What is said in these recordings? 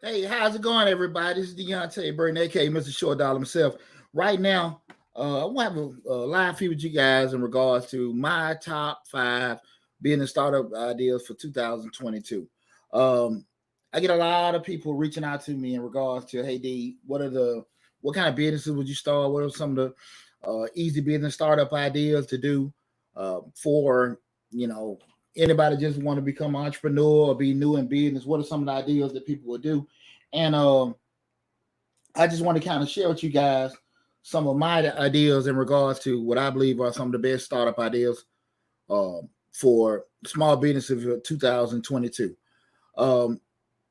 Hey, how's it going, everybody? This is Deonte Burden, aka Mr. Short Dollar himself. Right now, I want to have a live feed with you guys in regards to my top five business startup ideas for 2022. Um, I get a lot of people reaching out to me in regards to, hey D, what kind of businesses would you start? What are some of the easy business startup ideas to do for anybody just want to become an entrepreneur or be new in business? What are some of the ideas that people would do? And I just want to kind of share with you guys some of my ideas in regards to what I believe are some of the best startup ideas for small businesses of 2022. Um,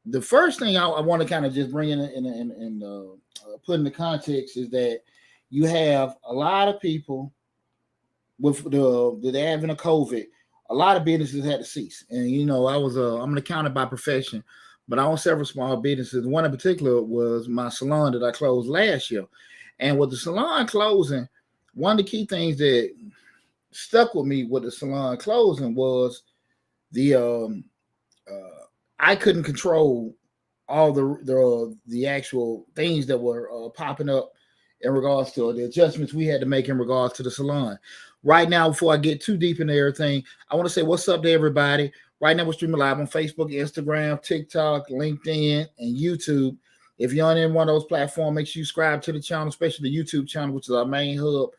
the first thing I want to kind of just bring in put in the context is that you have a lot of people with the advent of COVID. A lot of businesses had to cease, and I'm an accountant by profession, but I own several small businesses. One in particular was my salon that I closed last year, and with the salon closing, one of the key things that stuck with me with the salon closing was the I couldn't control all the actual things that were popping up in regards to the adjustments we had to make in regards to the salon. Right now, before I get too deep into everything, I want to say what's up to everybody. Right now, we're streaming live on Facebook, Instagram, TikTok, LinkedIn, and YouTube. If you're on any one of those platforms, make sure you subscribe to the channel, especially the YouTube channel, which is our main hub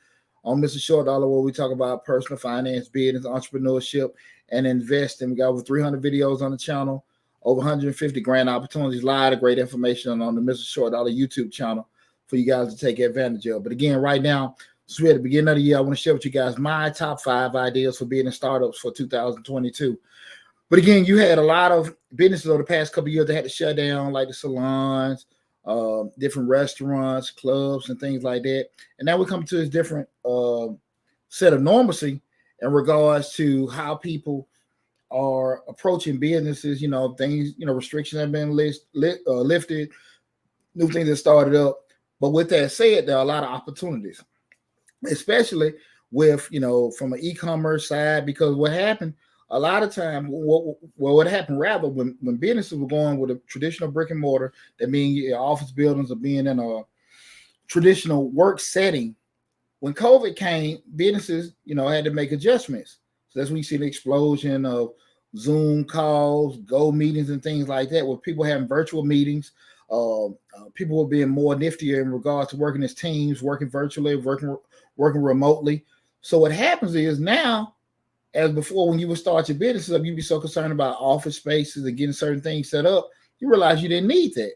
on Mr. Short Dollar, where we talk about personal finance, business, entrepreneurship, and investing. We got over 300 videos on the channel, over 150 grand opportunities, a lot of great information on the Mr. Short Dollar YouTube channel for you guys to take advantage of. But again, right now, so at the beginning of the year, I want to share with you guys my top five ideas for business startups for 2022. But again, you had a lot of businesses over the past couple of years that had to shut down, like the salons, different restaurants, clubs, and things like that. And now we're coming to this different set of normalcy in regards to how people are approaching businesses. Things, restrictions have been lifted, new things have started up. But with that said, there are a lot of opportunities, especially with from an e-commerce side, because what happened a lot of time, what happened rather when businesses were going with a traditional brick and mortar, that means your office buildings are being in a traditional work setting. When COVID came, businesses had to make adjustments. So that's when you see the explosion of Zoom calls, Go meetings, and things like that, where people having virtual meetings. People were being more niftier in regards to working as teams, working virtually, working remotely. So what happens is now, as before, when you would start your business up, you'd be so concerned about office spaces and getting certain things set up, you realize you didn't need that.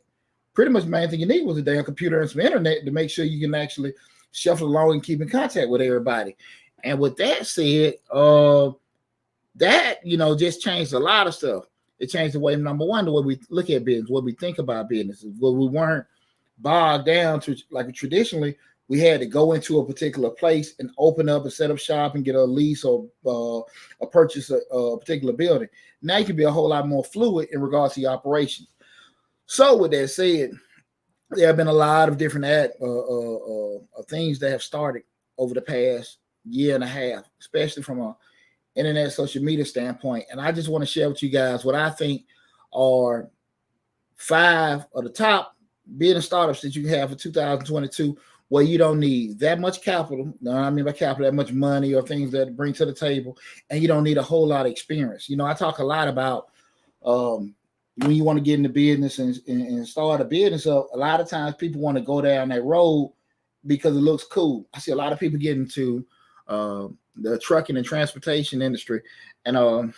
Pretty much the main thing you need was a damn computer and some internet to make sure you can actually shuffle along and keep in contact with everybody. And with that said, that just changed a lot of stuff. It changed the way, number one, the way we look at business, what we think about businesses, where we weren't bogged down to, like traditionally, we had to go into a particular place and open up and set up shop and get a lease or a purchase a particular building. Now you can be a whole lot more fluid in regards to your operations. So with that said, there have been a lot of different things that have started over the past year and a half, especially from a internet social media standpoint. And I just want to share with you guys what I think are five of the top business startups that you can have for 2022, where you don't need that much capital. No, I mean by capital, that much money or things that bring to the table, and you don't need a whole lot of experience. I talk a lot about when you want to get into business and start a business up. A lot of times people want to go down that road because it looks cool. I see a lot of people get into the trucking and transportation industry, and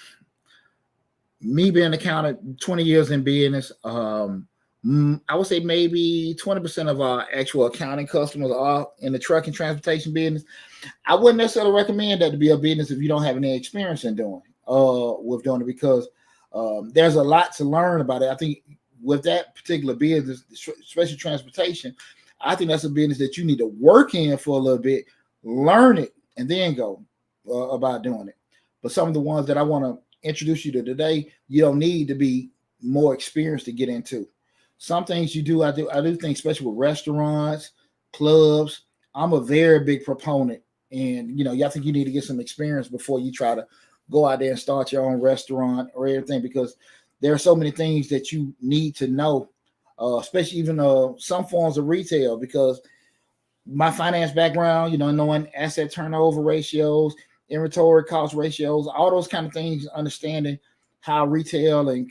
me being an accountant, 20 years in business, I would say maybe 20% of our actual accounting customers are in the truck and transportation business. I wouldn't necessarily recommend that to be a business if you don't have any experience in doing it, because there's a lot to learn about it. I think with that particular business, especially transportation, I think that's a business that you need to work in for a little bit, learn it, and then go about doing it. But some of the ones that I want to introduce you to today, you don't need to be more experienced to get into. Some things you do, I do think, especially with restaurants, clubs, I'm a very big proponent. And, I think you need to get some experience before you try to go out there and start your own restaurant or everything, because there are so many things that you need to know especially even some forms of retail, because my finance background, knowing asset turnover ratios, inventory cost ratios, all those kind of things, understanding how retail and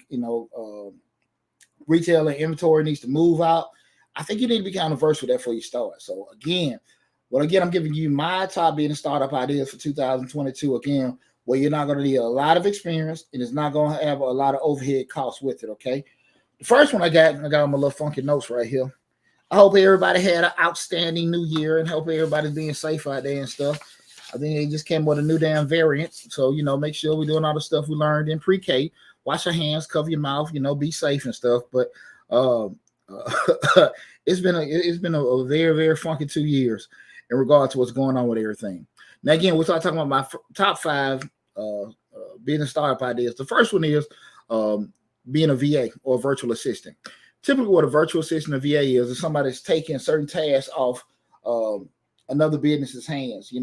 inventory needs to move out. I think you need to be kind of versed with that before you start. So again, I'm giving you my top business startup ideas for 2022. Again, where you're not going to need a lot of experience and it's not going to have a lot of overhead costs with it. Okay. The first one I got my little funky notes right here. I hope everybody had an outstanding new year and hope everybody's being safe out there and stuff. I think they just came with a new damn variant. So, make sure we're doing all the stuff we learned in pre-K. Wash your hands, cover your mouth, be safe and stuff. But it's been a very, very funky 2 years in regard to what's going on with everything. Now, again, we're talking about my top 5 business startup ideas. The first one is being a VA or a virtual assistant. Typically, what a virtual assistant or VA is somebody that's taking certain tasks off another business's hands,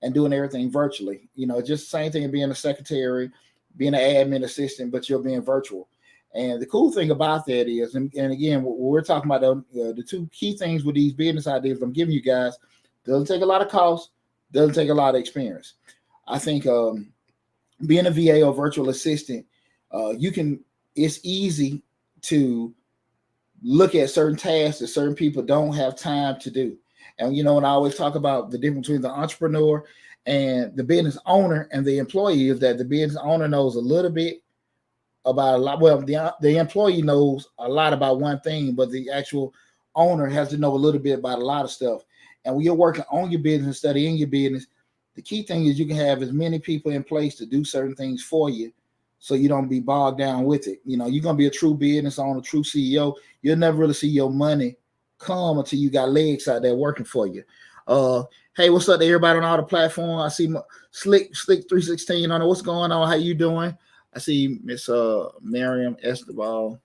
and doing everything virtually. Just the same thing as being a secretary, being an admin assistant, but you're being virtual. And the cool thing about that is, and again, we're talking about the 2 key things with these business ideas I'm giving you guys, doesn't take a lot of cost, doesn't take a lot of experience. I think being a VA or virtual assistant, it's easy to look at certain tasks that certain people don't have time to do. And when I always talk about the difference between the entrepreneur and the business owner and the employee, is that the business owner knows a little bit about a lot. Well, the employee knows a lot about one thing, but the actual owner has to know a little bit about a lot of stuff. And when you're working on your business instead of in your business, the key thing is you can have as many people in place to do certain things for you, so you don't be bogged down with it. You're going to be a true business owner, a true CEO. You'll never really see your money come until you got legs out there working for you. Hey, what's up to everybody on all the platforms? I see Slick 316 on it. What's going on? How you doing? I see Miss Miriam Esteban.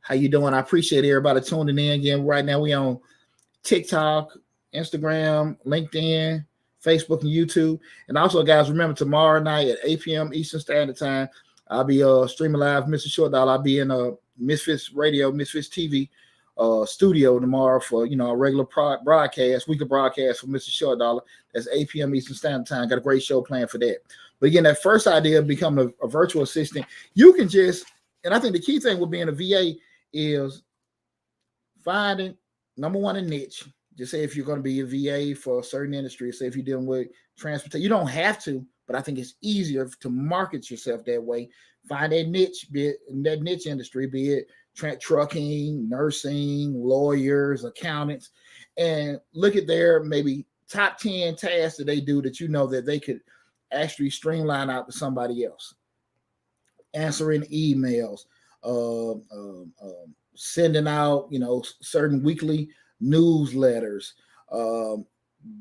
How you doing? I appreciate everybody tuning in again. Right now we on TikTok, Instagram, LinkedIn, Facebook, and YouTube. And also, guys, remember tomorrow night at 8 p.m. Eastern Standard Time, I'll be streaming live Mr. Short Dollar. I'll be in Misfits Radio, Misfits TV studio tomorrow for a regular broadcast, weekly broadcast for Mr. Short Dollar. That's 8 p.m. Eastern Standard Time. Got a great show planned for that. But again, that first idea of becoming a virtual assistant, you can and I think the key thing with being a VA is finding, number one, a niche. Just say if you're going to be a VA for a certain industry, say if you're dealing with transportation, you don't have to, but I think it's easier to market yourself that way. Find that niche, that niche industry, be it trucking, nursing, lawyers, accountants, and look at their maybe top 10 tasks that they do that that they could actually streamline out to somebody else. Answering emails, sending out, certain weekly newsletters,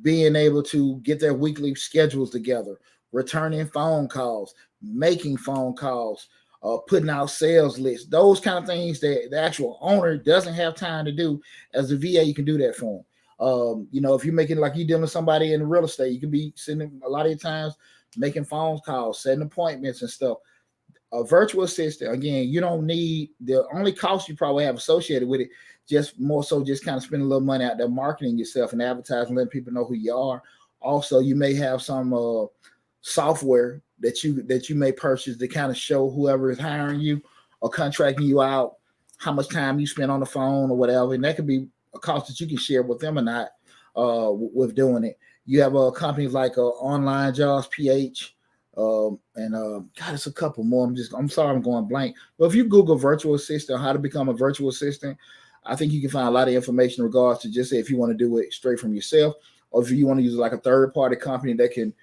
being able to get their weekly schedules together, returning phone calls, making phone calls, putting out sales lists, those kind of things that the actual owner doesn't have time to do. As a VA, you can do that for them. If you're making, like you're dealing with somebody in real estate, you can be sending a lot of times, making phone calls, setting appointments and stuff. A virtual assistant, again, you don't need, the only cost you probably have associated with it, just more so just kind of spending a little money out there marketing yourself and advertising, letting people know who you are. Also, you may have some software that you may purchase to kind of show whoever is hiring you or contracting you out how much time you spend on the phone or whatever, and that could be a cost that you can share with them or not with doing it. You have companies like Online Jobs PH, and God, it's a couple more. I'm sorry, I'm going blank. But if you Google virtual assistant, how to become a virtual assistant, I think you can find a lot of information in regards to just say if you want to do it straight from yourself, or if you want to use like a third-party company that can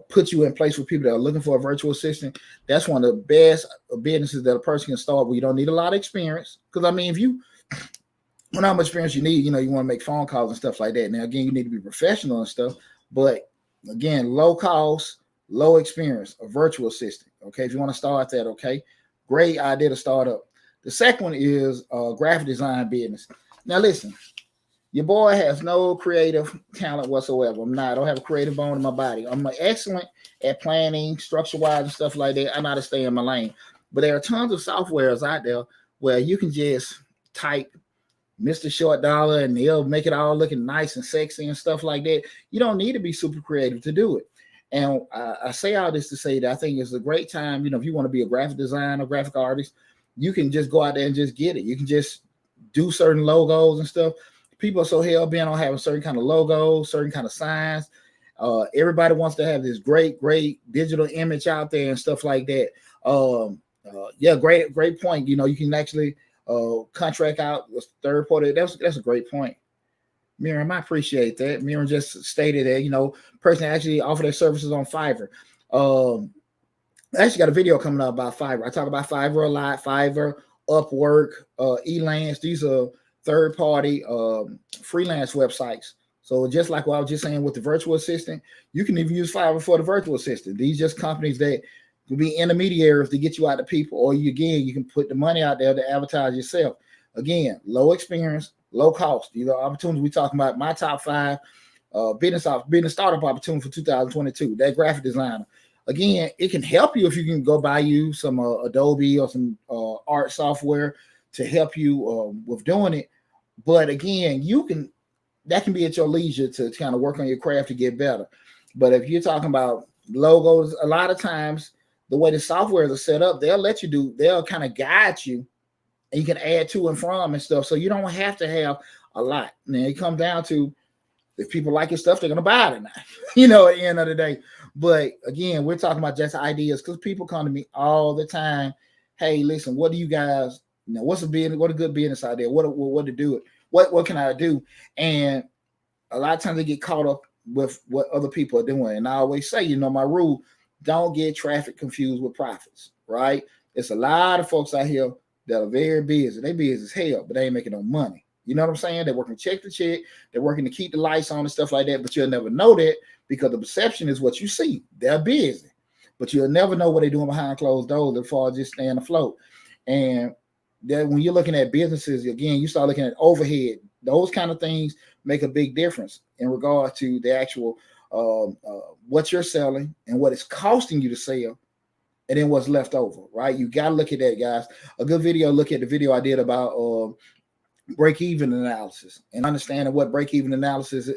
put you in place with people that are looking for a virtual assistant. That's one of the best businesses that a person can start where you don't need a lot of experience. Because I mean, if you don't know how much experience you need, you want to make phone calls and stuff like that. Now, again, you need to be professional and stuff, but again, low cost, low experience, a virtual assistant. Okay, if you want to start that, okay, great idea to start up. The second one is graphic design business. Now, listen. Your boy has no creative talent whatsoever. I don't have a creative bone in my body. I'm excellent at planning, structure-wise and stuff like that. I know how to stay in my lane. But there are tons of softwares out there where you can just type Mr. Short Dollar, and they'll make it all looking nice and sexy and stuff like that. You don't need to be super creative to do it. And I say all this to say that I think it's a great time. If you want to be a graphic designer, graphic artist, you can just go out there and just get it. You can just do certain logos and stuff. People are so hell bent on having certain kind of logos, certain kind of signs. Everybody wants to have this great digital image out there and stuff like that. Yeah, great point. You can actually contract out a third party. That's a great point. Miriam, I appreciate that. Miriam just stated that, person actually offer their services on Fiverr. I actually got a video coming up about Fiverr. I talk about Fiverr a lot. Fiverr, Upwork, Elance. These are third-party freelance websites. So just like what I was just saying with the virtual assistant, you can even use Fiverr for the virtual assistant. These just companies that will be intermediaries to get you out to people, or you can put the money out there to advertise yourself. Again, low experience, low cost. These are opportunities we're talking about. My top 5 business startup opportunity for 2022. That graphic designer. Again, it can help you if you can go buy you some Adobe or some art software to help you with doing it. But again, that can be at your leisure to kind of work on your craft to get better. But if you're talking about logos, a lot of times the way the software is set up, they'll kind of guide you, and you can add to and from and stuff. So you don't have to have a lot. And it comes down to, if people like your stuff, they're going to buy it or not, at the end of the day. But again, we're talking about just ideas, because people come to me all the time. Hey, listen, what do you guys, what's a good business idea? What to do it? What can I do? And a lot of times they get caught up with what other people are doing. And I always say, my rule, don't get traffic confused with profits, right? It's a lot of folks out here that are very busy. They busy as hell, but they ain't making no money. You know what I'm saying? They're working check to check. They're working to keep the lights on and stuff like that, but you'll never know that, because the perception is what you see. They're busy, but you'll never know what they're doing behind closed doors as far as just staying afloat. And then when you're looking at businesses, again, you start looking at overhead. Those kind of things make a big difference in regard to the actual what you're selling and what it's costing you to sell, and then what's left over, right? You got to look at that, guys. A good video, look at the video I did about break-even analysis, and understanding what break-even analysis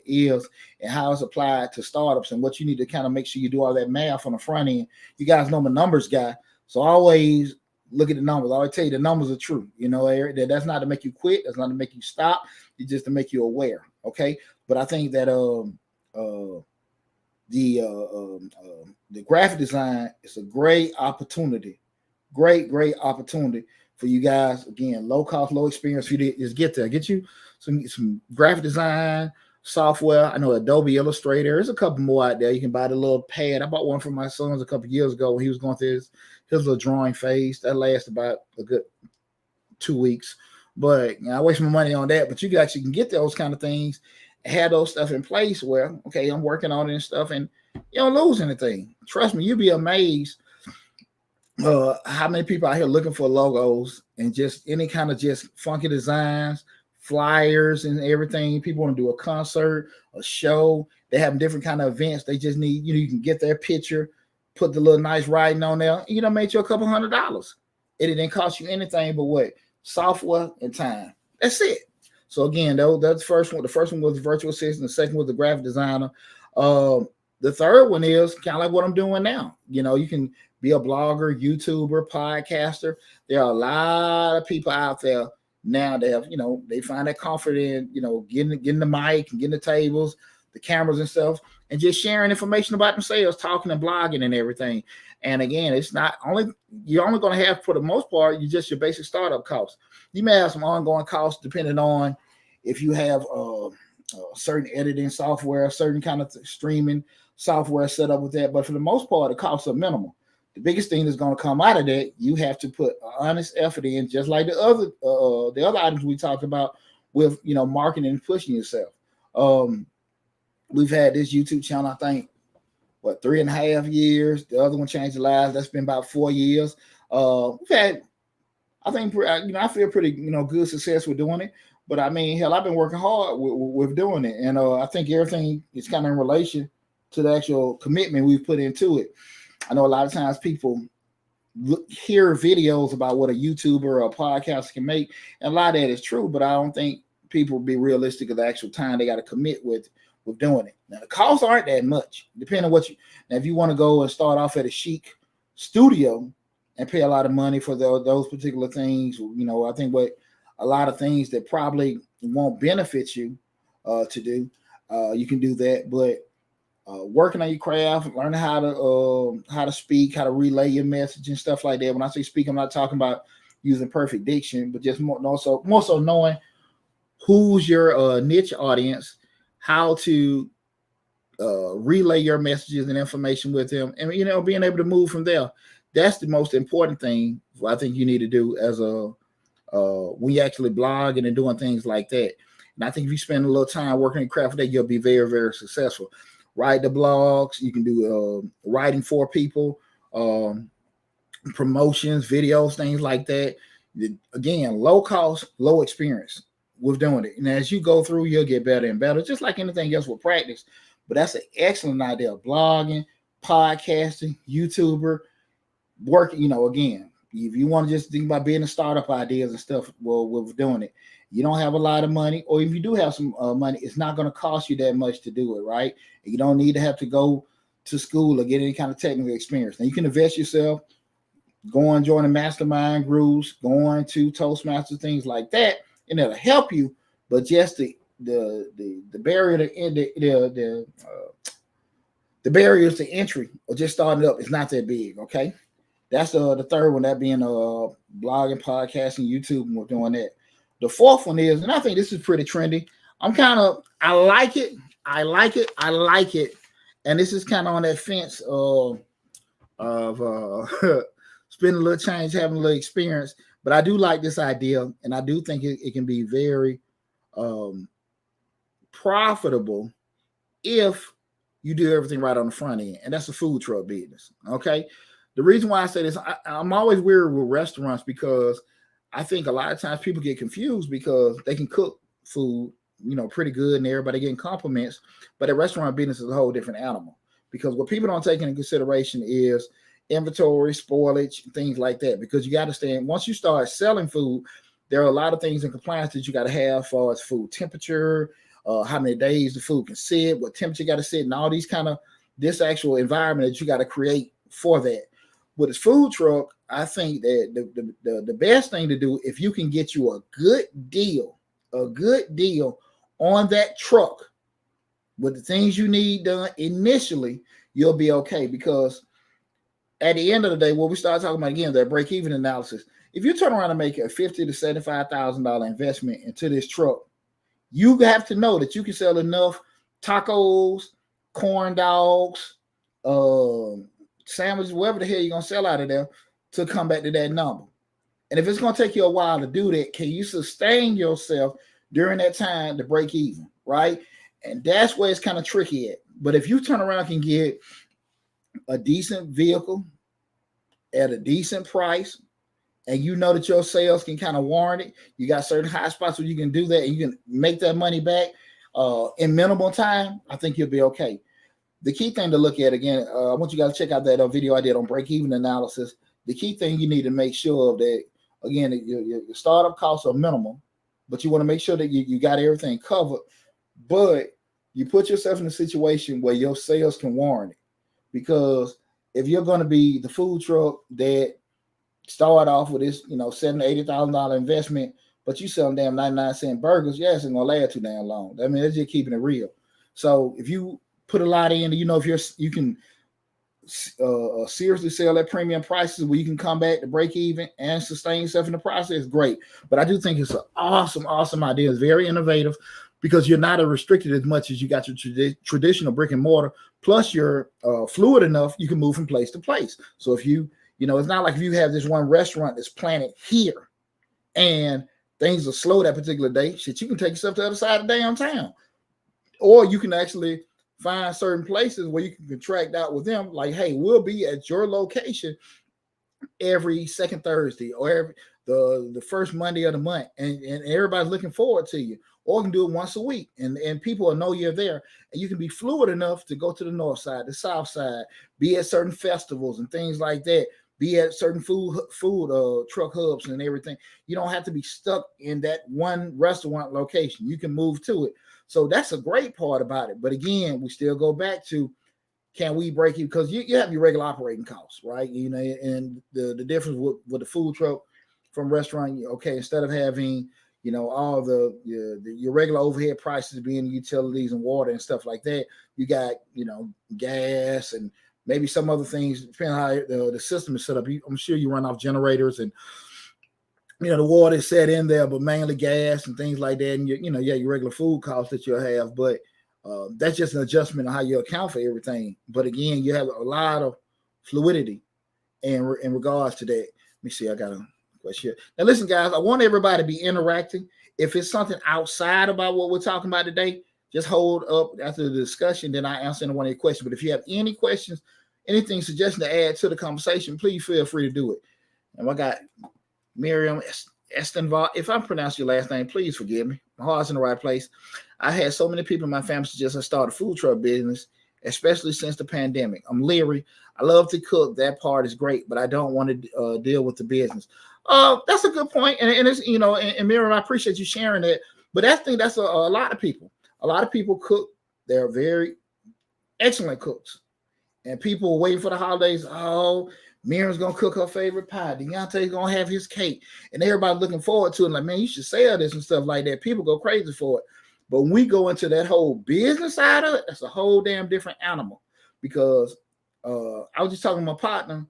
is and how it's applied to startups, and what you need to kind of make sure you do all that math on the front end. You guys know I'm a numbers guy, so always look at the numbers. I always tell you the numbers are true. That's not to make you quit. That's not to make you stop. It's just to make you aware. Okay. But I think that the graphic design is a great opportunity. Great opportunity for you guys. Again, low cost, low experience for you to just get there. Get you some graphic design software. I know Adobe Illustrator. There's a couple more out there. You can buy the little pad. I bought one for my sons a couple years ago when he was going through his little drawing phase. That lasts about a good 2 weeks. But I waste my money on that. But you actually can get those kind of things, have those stuff in place where, okay, I'm working on it and stuff, and you don't lose anything. Trust me, you'll be amazed how many people out here looking for logos and just any kind of just funky designs, flyers and everything. People want to do a concert, a show. They have different kind of events. They just need, you can get their picture, put the little nice writing on there. You made you a couple $100. It didn't cost you anything but what? Software and time. That's it. So again, that's the first one. The first one was the virtual assistant. The second was the graphic designer. The third one is kind of like what I'm doing now. You can be a blogger, YouTuber, podcaster. There are a lot of people out there now that have, they find that comfort in, getting the mic and getting the tables, the cameras and stuff, and just sharing information about themselves, talking and blogging and everything. And again, it's not only, you're only going to have, for the most part, just your basic startup costs. You may have some ongoing costs depending on if you have certain editing software, certain kind of streaming software set up with that. But for the most part, the costs are minimal. The biggest thing that's going to come out of that, you have to put honest effort in, just like the other items we talked about with, marketing and pushing yourself. We've had this YouTube channel, I think, 3.5 years. The other one changed the lives. That's been about 4 years. We've had, I think, I feel pretty, good success with doing it. But I mean, hell, I've been working hard with doing it. And I think everything is kind of in relation to the actual commitment we've put into it. I know a lot of times people hear videos about what a YouTuber or a podcaster can make, and a lot of that is true, but I don't think people be realistic of the actual time they got to commit with doing it. Now the costs aren't that much, depending on what you. Now if you want to go and start off at a chic studio and pay a lot of money for those particular things, I think what a lot of things that probably won't benefit you to do, you can do that, but working on your craft, learning how to speak, how to relay your message and stuff like that. When I say speak, I'm not talking about using perfect diction, but just more so knowing who's your niche audience, how to relay your messages and information with them, and being able to move from there. That's the most important thing I think you need to do as a when you actually blogging and doing things like that. And I think if you spend a little time working in craft that, you'll be very, very successful. Write the blogs. You can do writing for people, promotions, videos, things like that. Again, low cost, low experience with doing it. And as you go through, you'll get better and better, just like anything else with practice. But that's an excellent idea. Blogging, podcasting, YouTuber, working, again, if you want to just think about business startup ideas and stuff, well, we're doing it. You don't have a lot of money, or if you do have some money, it's not going to cost you that much to do it, right? You don't need to have to go to school or get any kind of technical experience. Now you can invest yourself, go and join a mastermind groups, going to Toastmasters, things like that, and it'll help you. But just the barrier to the barriers to entry or just starting up is not that big. Okay, that's the third one. That being blogging, podcasting, YouTube, and we're doing that. The fourth one is, and I think this is pretty trendy. I like it, and this is kind of on that fence of spending a little change, having a little experience. But I do like this idea, and I do think it can be very profitable if you do everything right on the front end, and that's a food truck business. Okay, the reason why I say this, I'm always weird with restaurants because I think a lot of times people get confused because they can cook food, pretty good, and everybody getting compliments, but a restaurant business is a whole different animal, because what people don't take into consideration is inventory, spoilage, things like that. Because you got to understand, once you start selling food, there are a lot of things in compliance that you got to have as far as food temperature, how many days the food can sit, what temperature you got to sit, and all these kind of this actual environment that you got to create for that. With a food truck, I think that the best thing to do, if you can get you a good deal on that truck with the things you need done initially, you'll be okay. Because at the end of the day, what we start talking about again, that break-even analysis, if you turn around and make a $50,000 to $75,000 investment into this truck, you have to know that you can sell enough tacos, corn dogs, sandwiches, whatever the hell you're going to sell out of there to come back to that number. And if it's going to take you a while to do that, can you sustain yourself during that time to break even, right? And that's where it's kind of tricky at. But if you turn around and get a decent vehicle at a decent price, and you know that your sales can kind of warrant it, you got certain high spots where you can do that and you can make that money back in minimal time, I think you'll be okay. The key thing to look at, again, I want you guys to check out that video I did on break-even analysis. The key thing you need to make sure of that, again, your startup costs are minimal, but you want to make sure that you got everything covered, but you put yourself in a situation where your sales can warrant it. Because if you're going to be the food truck that start off with this, $70,000 to $80,000 investment, but you selling damn 99-cent burgers, yeah, it's going to last too damn long. I mean, that's just keeping it real. So if you put a lot in, if you can seriously sell at premium prices where you can come back to break even and sustain yourself in the process, great. But I do think it's an awesome idea. It's very innovative because you're not restricted as much as you got your traditional brick and mortar. Plus, you're fluid enough, you can move from place to place. So if it's not like if you have this one restaurant that's planted here and things are slow that particular day, shit, you can take yourself to the other side of downtown. Or you can actually find certain places where you can contract out with them, like, hey, we'll be at your location every second Thursday or the first Monday of the month, and everybody's looking forward to you. Or you can do it once a week, and people will know you're there, and you can be fluid enough to go to the north side, the south side, be at certain festivals and things like that, be at certain food truck hubs and everything. You don't have to be stuck in that one restaurant location. You can move to it. So that's a great part about it. But again, we still go back to, can we break you? Because you have your regular operating costs, right? And the difference with the food truck from restaurant, okay, instead of having, all your regular overhead prices being utilities and water and stuff like that, you got, gas and maybe some other things, depending on how the system is set up. I'm sure you run off generators and, the water is set in there, but mainly gas and things like that. And, your regular food costs that you'll have. But that's just an adjustment on how you account for everything. But again, you have a lot of fluidity in regards to that. Let me see. I got a question here. Now, listen, guys, I want everybody to be interacting. If it's something outside about what we're talking about today, just hold up after the discussion, then I answer any one of your questions. But if you have any questions, anything, suggestion to add to the conversation, please feel free to do it. And I got Miriam Estenval. If I'm pronouncing your last name, please forgive me. My heart's in the right place. I had so many people in my family suggest I start a food truck business, especially since the pandemic. I'm leery. I love to cook. That part is great, but I don't want to deal with the business. That's a good point. And it's, and Miriam, I appreciate you sharing that. But I think that's a lot of people. A lot of people cook. They're very excellent cooks. And people are waiting for the holidays. Oh, Miriam's going to cook her favorite pie. Deonte's going to have his cake. And everybody looking forward to it. Like, man, you should sell this and stuff like that. People go crazy for it. But when we go into that whole business side of it, that's a whole damn different animal. Because I was just talking to my partner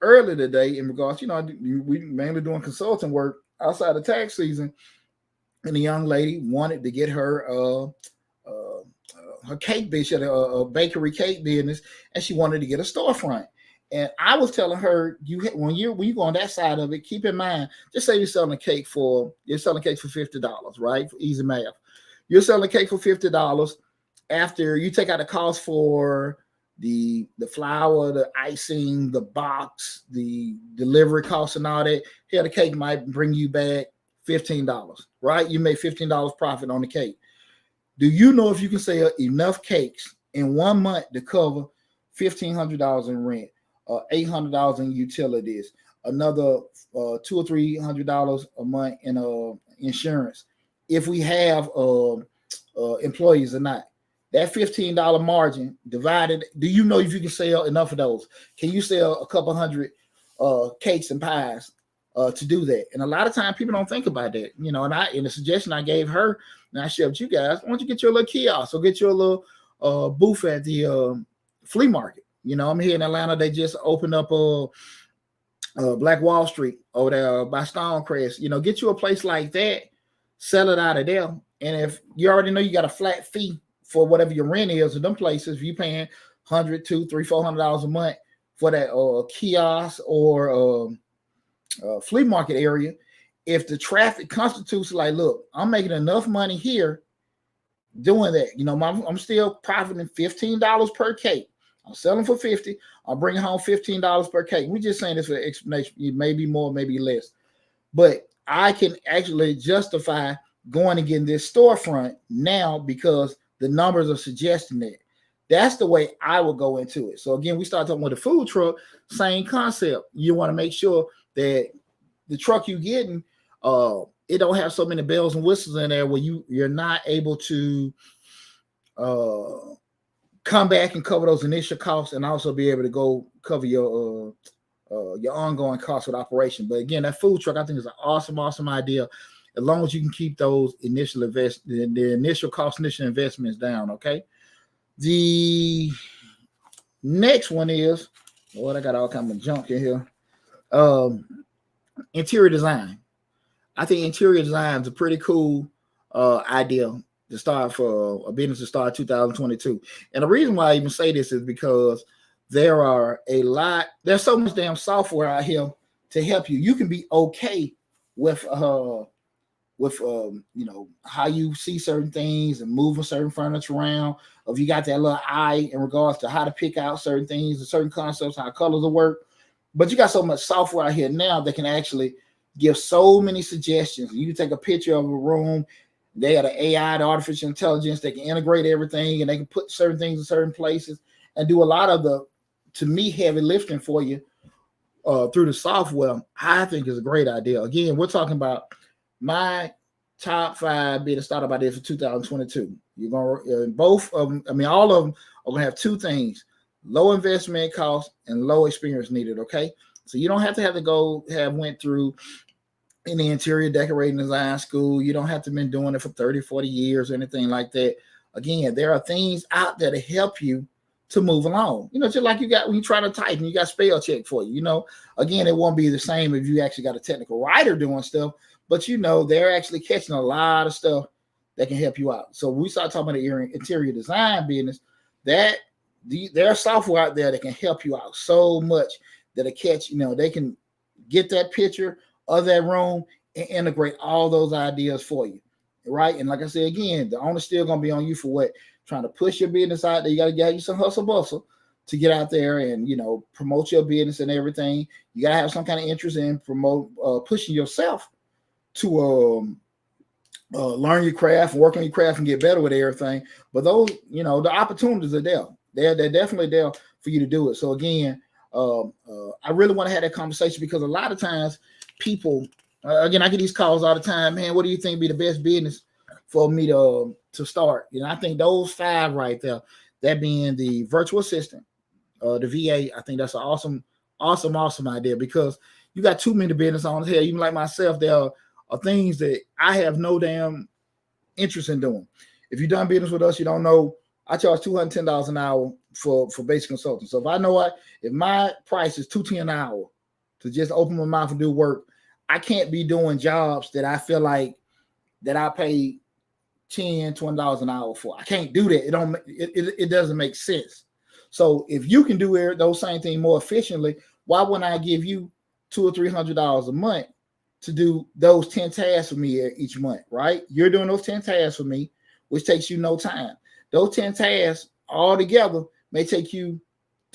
earlier today in regards, we mainly doing consulting work outside of tax season. And the young lady wanted to get her cake business, she had a bakery cake business, and she wanted to get a storefront. And I was telling her, when you go on that side of it, keep in mind, just say you're selling cake for $50, right? For easy math. You're selling a cake for $50 after you take out the cost for the flour, the icing, the box, the delivery costs and all that. Here, the cake might bring you back $15, right? You make $15 profit on the cake. Do you know if you can sell enough cakes in 1 month to cover $1,500 in rent, $800 in utilities, another $200 or $300 a month in insurance, if we have employees or not? That $15 margin divided, do you know if you can sell enough of those? Can you sell a couple hundred cakes and pies to do that? And a lot of times people don't think about that, and the suggestion I gave her, and I shared with you guys, why don't you get your little kiosk or get your little booth at the flea market? I'm here in Atlanta. They just opened up Black Wall Street over there by Stonecrest. Get you a place like that, sell it out of there. And if you already know you got a flat fee for whatever your rent is in them places, if you're paying $100, $200, $300, $400 a month for that kiosk or flea market area, if the traffic constitutes like, look, I'm making enough money here doing that. I'm still profiting $15 per cake. I'm selling for $50. I'm bringing home $15 per cake. We're just saying this for explanation. It may be more, maybe less. But I can actually justify going and getting this storefront now because the numbers are suggesting that. That's the way I would go into it. So again, we start talking with a food truck, same concept. You want to make sure that the truck you're getting, it don't have so many bells and whistles in there where you're not able to come back and cover those initial costs and also be able to go cover your ongoing costs with operation. But again, that food truck I think is an awesome idea, as long as you can keep those initial the initial cost, initial investments down. Okay. The next one is, I got all kinds of junk in here. Interior design. I think interior design is a pretty cool idea to start for a business to start 2022. And the reason why I even say this is because there's so much damn software out here to help you. You can be okay with how you see certain things and moving certain furniture around. Or if you got that little eye in regards to how to pick out certain things and certain concepts, how colors will work. But you got so much software out here now that can actually give so many suggestions. You can take a picture of a room. They got the AI, the artificial intelligence. They can integrate everything and they can put certain things in certain places and do a lot of the, to me, heavy lifting for you through the software, I think is a great idea. Again, we're talking about my top 5 being startup ideas for 2022. You're gonna both of them. I mean, all of them are gonna have 2 things: low investment cost and low experience needed. Okay, so you don't have to go have went through any interior decorating design school. You don't have to been doing it for 30, 40 years or anything like that. Again, there are things out there to help you to move along. Just like you got when you try to type and you got spell check for you. Again, it won't be the same if you actually got a technical writer doing stuff, but they're actually catching a lot of stuff that can help you out. So we start talking about the interior design business, there are software out there that can help you out so much that'll catch, they can get that picture of that room and integrate all those ideas for you. Right. And like I said, again, the owner's still going to be on you for what? Trying to push your business out there. You got to get you some hustle bustle to get out there and, promote your business and everything. You got to have some kind of interest in pushing yourself to learn your craft, work on your craft and get better with everything. But those, the opportunities are there. They're definitely there for you to do it. So again, I really want to have that conversation because a lot of times people, again, I get these calls all the time. Man, what do you think be the best business for me to start? I think those 5 right there, that being the virtual assistant, the VA, I think that's an awesome idea because you got too many business owners here. Even like myself, there are things that I have no damn interest in doing. If you've done business with us, you don't know, I charge $210 an hour for basic consulting. So if my price is $210 an hour to just open my mouth and do work, I can't be doing jobs that I feel like that I pay $10, $20 an hour for. I can't do that. It doesn't make sense. So if you can do those same things more efficiently, why wouldn't I give you $200 or $300 a month to do those 10 tasks for me each month, right? You're doing those 10 tasks for me, which takes you no time. Those 10 tasks all together may take you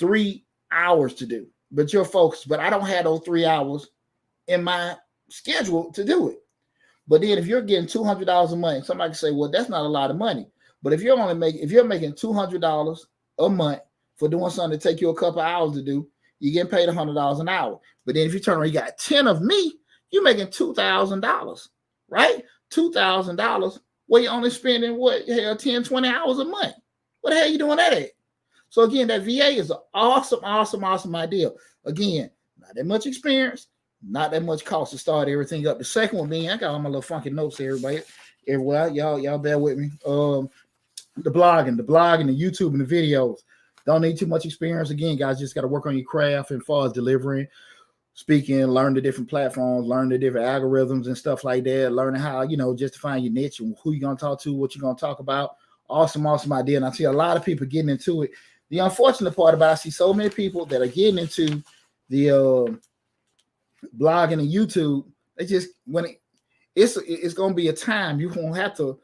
3 hours to do, but you're focused. But I don't have those 3 hours in my schedule to do it. But then if you're getting $200 a month, somebody can say, well, that's not a lot of money. But if you're making $200 a month for doing something that take you a couple hours to do, you're getting paid $100 an hour. But then if you turn around, you got 10 of me, you're making $2,000, right? $2,000 where you're only spending 10, 20 hours a month. What the hell are you doing that at? So again, that VA is an awesome idea. Again, not that much experience, not that much cost to start everything up. The second one being, I got all my little funky notes here, everybody. Everywhere, y'all bear with me. The blogging, the YouTube and the videos. Don't need too much experience. Again, guys, just got to work on your craft and as far as delivering, speaking, learn the different platforms, learn the different algorithms and stuff like that. Learning how, just to find your niche and who you're going to talk to, what you're going to talk about. Awesome idea. And I see a lot of people getting into it. The unfortunate part about it, I see so many people that are getting into the blogging and YouTube. They just, it's going to be a time you won't have to,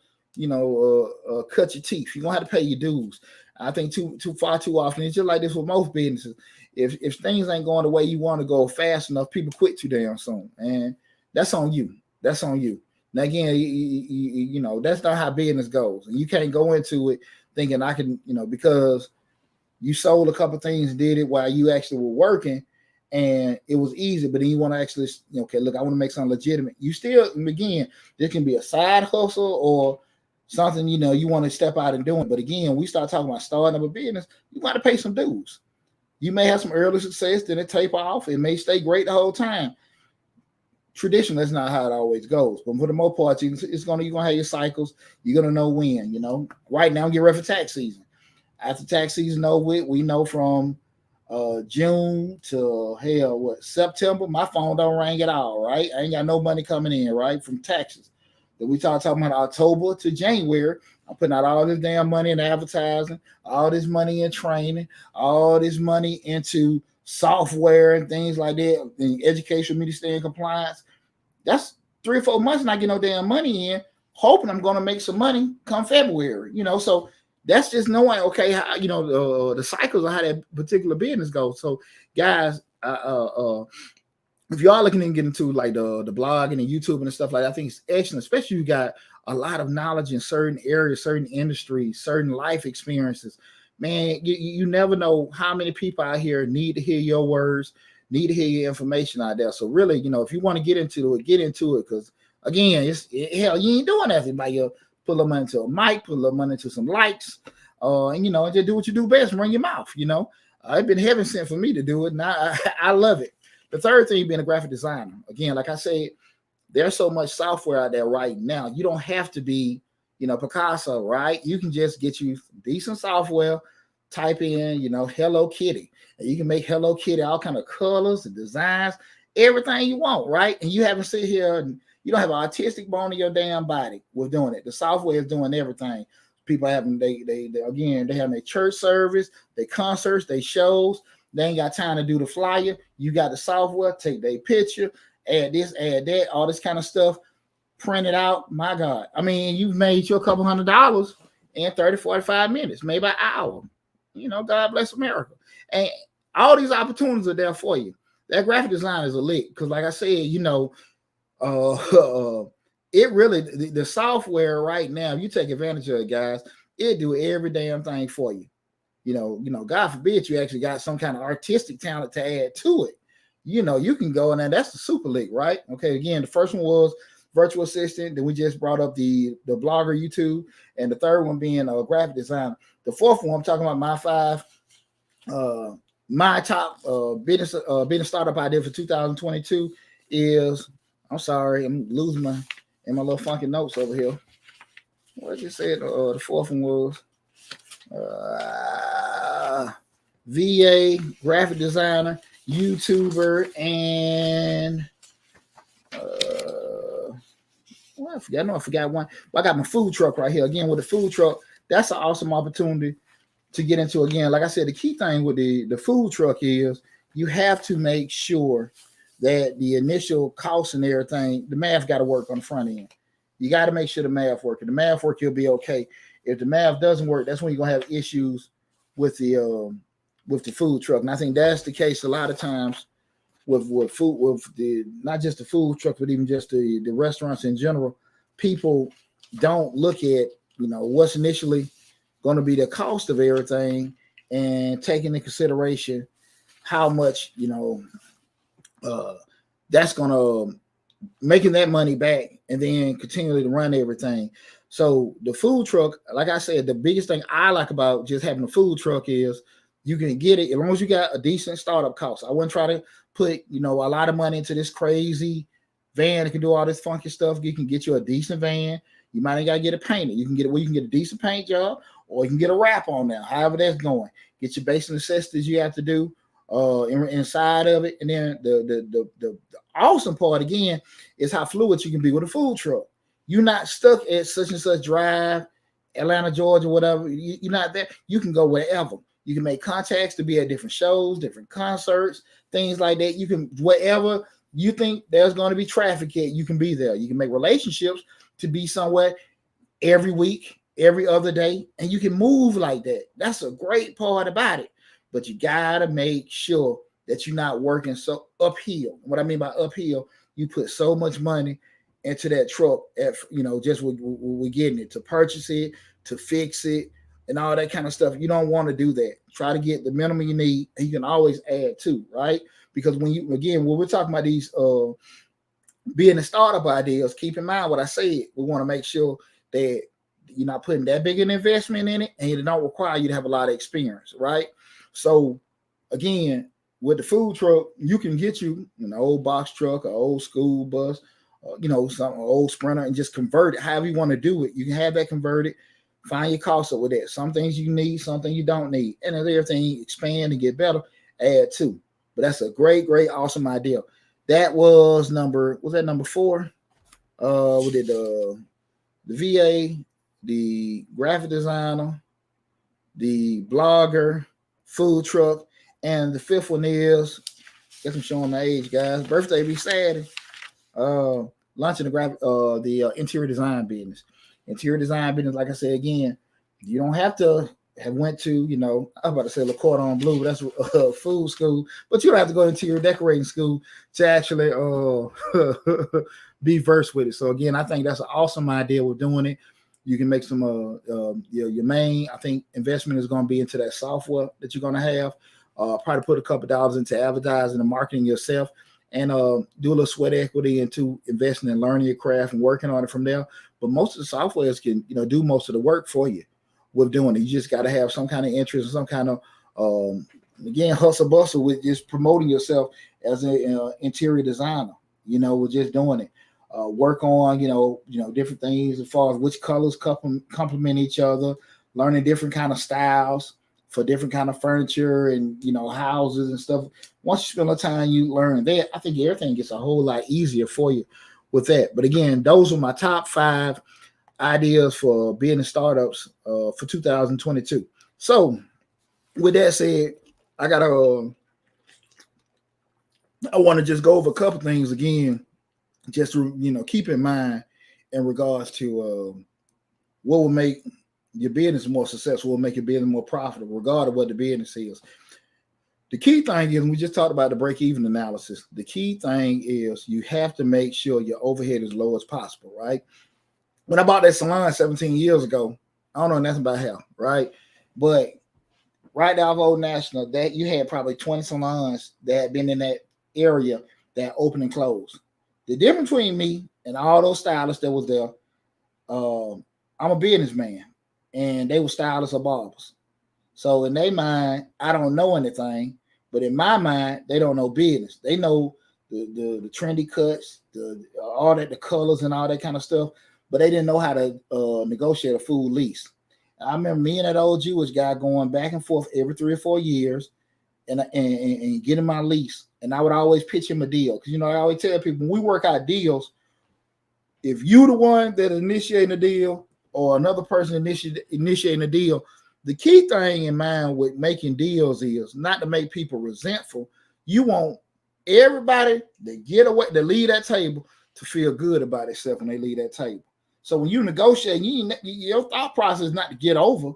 cut your teeth. You're going to have to pay your dues. I think too often. It's just like this with most businesses. If things ain't going the way you want to go fast enough, people quit too damn soon. And that's on you. Now, again, that's not how business goes. And you can't go into it thinking I can, because you sold a couple things and did it while you actually were working and it was easy, but then you want to actually, okay, look, I want to make something legitimate. You still, again, there can be a side hustle or something, you want to step out and do it. But again, we start talking about starting up a business, you got to pay some dues. You may have some early success, then it taper off. It may stay great the whole time. Traditionally, that's not how it always goes. But for the most part, you're gonna have your cycles. You're gonna know when. Right now, get ready for tax season. After tax season over, we know from June to September. My phone don't ring at all. Right, I ain't got no money coming in. Right, from taxes. Then we talking about October to January. I'm putting out all this damn money in advertising, all this money in training, all this money into software and things like that, and education, me to stay in compliance. That's 3 or 4 months not getting no damn money in, hoping I'm going to make some money come February. So that's just knowing, okay, how, the cycles of how that particular business goes. So guys, if y'all looking to get into like the blogging and YouTube and stuff like that, I think it's excellent, especially you got a lot of knowledge in certain areas, certain industries, certain life experiences. Man, you never know how many people out here need to hear your words, need to hear your information out there. So really, if you want to get into it, get into it. Because again, hell, you ain't doing nothing by your put a little money into a mic, put a little money into some likes, and just do what you do best, run your mouth. It's been heaven sent for me to do it, and I love it. The third thing, being a graphic designer. Again, like I said, there's so much software out there right now. You don't have to be, Picasso, right? You can just get you decent software, type in, Hello Kitty, and you can make Hello Kitty all kind of colors and designs, everything you want, right? And you haven't sit here and you don't have an artistic bone in your damn body with doing it. The software is doing everything. People having they have their church service, their concerts, their shows. They ain't got time to do the flyer. You got the software, take their picture, add this, add that, all this kind of stuff, print it out. My God. I mean, you've made you a couple $100 in 30, 45 minutes, maybe an hour. God bless America. And all these opportunities are there for you. That graphic design is a lick. Because like I said, it really, the software right now, if you take advantage of it, guys, it do every damn thing for you. God forbid you actually got some kind of artistic talent to add to it. You can go and that's the super league, right? Okay, again, the first one was virtual assistant. Then we just brought up the blogger YouTube, and the third one being a graphic designer. The fourth one, I'm talking about my top business startup idea for 2022 is. I'm sorry, I'm losing my little funky notes over here. What did you say? The fourth one was VA, graphic designer, YouTuber, and I forgot one. But I got my food truck right here. Again, with the food truck, that's an awesome opportunity to get into. Again, like I said, the key thing with the food truck is you have to make sure that the initial costs and everything, the math got to work on the front end. You got to make sure the math works. If the math works, you'll be okay. If the math doesn't work, that's when you're gonna have issues with the food truck. And I think that's the case a lot of times with food, not just the food truck, but even just the restaurants in general. People don't look at what's initially going to be the cost of everything and take into consideration how much that's gonna making that money back and then continually to run everything. So the food truck, like I said, the biggest thing I like about just having a food truck is you can get it as long as you got a decent startup cost. I wouldn't try to put a lot of money into this crazy van that can do all this funky stuff. You can get you a decent van. You might ain't gotta get it painted. You can get a decent paint job, or you can get a wrap on there. However that's going. Get your basic necessities you have to do inside of it. And then the awesome part again is how fluid you can be with a food truck. You're not stuck at such and such drive, Atlanta, Georgia, whatever. You're not there. You can go wherever. You can make contacts to be at different shows, different concerts, things like that. You can, wherever you think there's going to be traffic at, you can be there. You can make relationships to be somewhere every week, every other day, and you can move like that. That's a great part about it. But you gotta make sure that you're not working so uphill. What I mean by uphill, you put so much money into that truck at just we're getting it, to purchase it, to fix it, and all that kind of stuff. You don't want to do that. Try to get the minimum you need, and you can always add to, right? Because when we're talking about these being the startup ideas, keep in mind what I said. We want to make sure that you're not putting that big an investment in it, and it don't require you to have a lot of experience, right? So again, with the food truck, you can get you an old box truck, an old school bus, some old Sprinter, and just convert it however you want to do it. You can have that converted, find your cost up with that. Some things you need, something you don't need. And as everything expand and get better, add to. But that's a great, awesome idea. That was number 4? We did the VA, the graphic designer, the blogger, food truck, and the fifth one is, guess I'm showing my age, guys. Birthday be Saturday. Launching the interior design business. Interior design business, like I said again, you don't have to have went to, I'm about to say Le Cordon Bleu, but that's food school, but you don't have to go to interior decorating school to actually be versed with it. So again, I think that's an awesome idea with doing it. You can make some your main, I think, investment is going to be into that software that you're going to have. probably put a couple dollars into advertising and marketing yourself, and do a little sweat equity into investing in learning your craft and working on it from there. But most of the softwares can, do most of the work for you with doing it. You just got to have some kind of interest and some kind of, again, hustle bustle with just promoting yourself as an interior designer, with just doing it. Work on, different things as far as which colors complement each other, learning different kind of styles for different kind of furniture and, houses and stuff. Once you spend a little time, you learn that. I think everything gets a whole lot easier for you with that. But again, those are my top 5 ideas for business startups for 2022. So with that said, I want to just go over a couple things again, just to, keep in mind in regards to what will make your business more successful, will make your business more profitable, regardless of what the business is. The key thing is, we just talked about the break-even analysis. The key thing is you have to make sure your overhead is low as possible, right? When I bought that salon 17 years ago, I don't know nothing about hair, right? But right now, of Old National, that you had probably 20 salons that had been in that area that opened and closed. The difference between me and all those stylists that was there, I'm a businessman, and they were stylists or barbers. So in their mind, I don't know anything, but in my mind, they don't know business. They know the trendy cuts, all that, the colors and all that kind of stuff, but they didn't know how to negotiate a full lease. I remember me and that old Jewish guy going back and forth every 3 or 4 years and getting my lease. And I would always pitch him a deal. Because, I always tell people, when we work out deals, if you the one that initiating a deal or another person initiating a deal, the key thing in mind with making deals is not to make people resentful. You want everybody that get away, to leave that table, to feel good about themselves when they leave that table. So when you negotiate, your thought process is not to get over.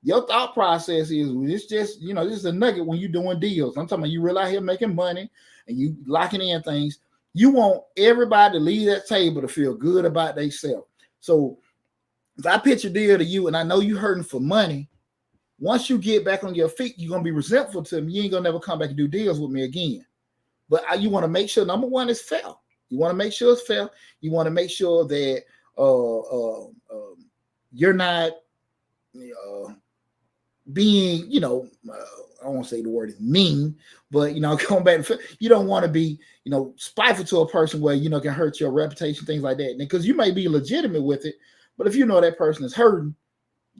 Your thought process is, it's just, this is a nugget when you're doing deals. I'm talking about you really out here making money and you locking in things. You want everybody to leave that table to feel good about themselves. So if I pitch a deal to you and I know you hurting for money, once you get back on your feet, you're going to be resentful to me. You ain't going to never come back and do deals with me again. But you want to make sure, number one, it's fair. You want to make sure it's fair. You want to make sure that you're not being, I won't say the word is mean, but, going back, you don't want to be, spiteful to a person where, can hurt your reputation, things like that. Because you may be legitimate with it, but if you know that person is hurting,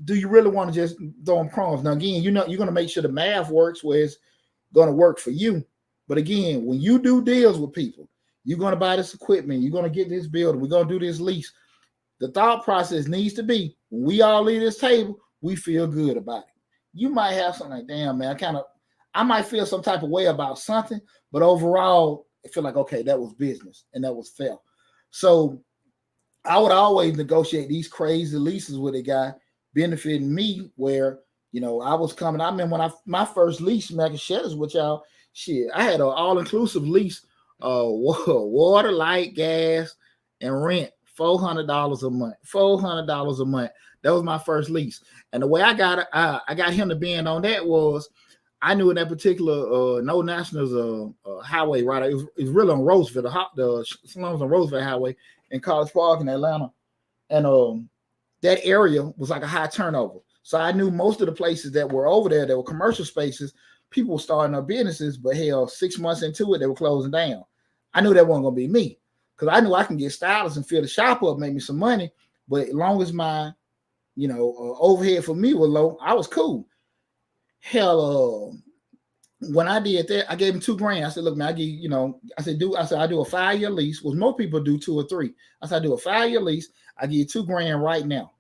do you really want to just throw them crumbs? Now, again, you're going to make sure the math works where it's going to work for you. But again, when you do deals with people, you're going to buy this equipment, you're going to get this building, we're going to do this lease. The thought process needs to be, when we all leave this table, we feel good about it. You might have something like, damn, man, I might feel some type of way about something, but overall, I feel like, okay, that was business and that was fair. So I would always negotiate these crazy leases with a guy benefiting me, where, I was coming. I remember when my first lease, man, I can share this with y'all. Shit, I had an all-inclusive lease, water, light, gas, and rent, $400 a month. $400 a month. That was my first lease. And the way I got him to bend on that was, I knew in that particular No Nationals highway, right? It was really on Roosevelt, the slums on Roosevelt Highway in College Park in Atlanta. And that area was like a high turnover. So I knew most of the places that were over there that were commercial spaces, people were starting up businesses, but hell, 6 months into it, they were closing down. I knew that wasn't going to be me, because I knew I can get stylists and fill the shop up, make me some money. But as long as my, overhead for me was low, I was cool. Hell, when I did that, I gave him $2,000. I said, look, man, I give you, I do a 5-year lease, which most people do 2 or 3. I said, I do a 5-year lease. I give you $2,000 right now.